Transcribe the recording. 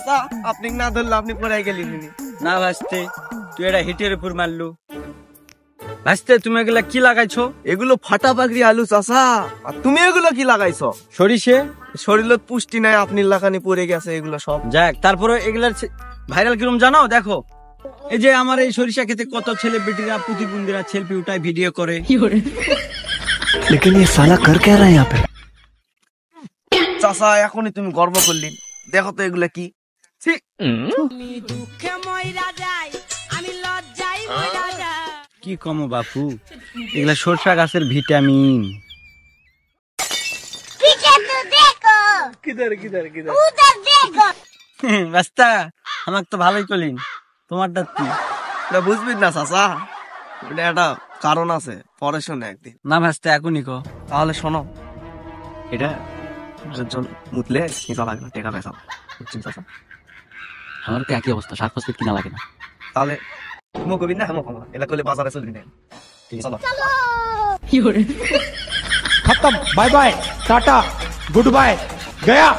চাচা আপনি না ধরলে আপনি পড়ে গেলি না ভাসতে, তুই এটা হিটের উপর মারলু। ভাসতে, তুমি এগুলা কি লাগাইছো? এগুলো ফাটা পাকড়ি আলু চাচা। আর তুমি এগুলো কি লাগাইছো? সরিষে। শরীরের পুষ্টি নাই, আপনি লাগানি পড়ে গেছে এগুলো সব। যাক, তারপরে এগুলার ভাইরাল কিরম জানো? দেখো, এই যে আমার এই সরিষা খেতে কত ছেলেবেটিরা প্রতিবন্ধীরা সেলফি উঠায় ভিডিও করে। लेकिन ये साला कर क्या रहा है यहाँ पे? চাচা এখনই তুমি গর্ব করলি, দেখো তো এগুলা কি। ছি। কি কমো বাপু, এগুলা সরষা গাছের ভিটামিন। কিধর কিধর কিধর রাস্তা আমাকে তো ভালোই করলেন, তোমারটা কি? এটা বুঝবি না চাচা, এটা একটা কারণ আছে, পরে শোনে একদিন। না ভাসতে, এখনই কো। তাহলে শোনো, এটা মুতলে কিনা লাগে না, টেকা পয়সা। বুঝছেন চাচা? हमारे तो একই অবস্থা, 7 ফসফেট কিনা লাগে না। তাহলে তুমি কবি না, হেমো কমা, এটা করলে বাজারে চলবি না। চলো। खत्म, bye bye, tata, good bye, गया।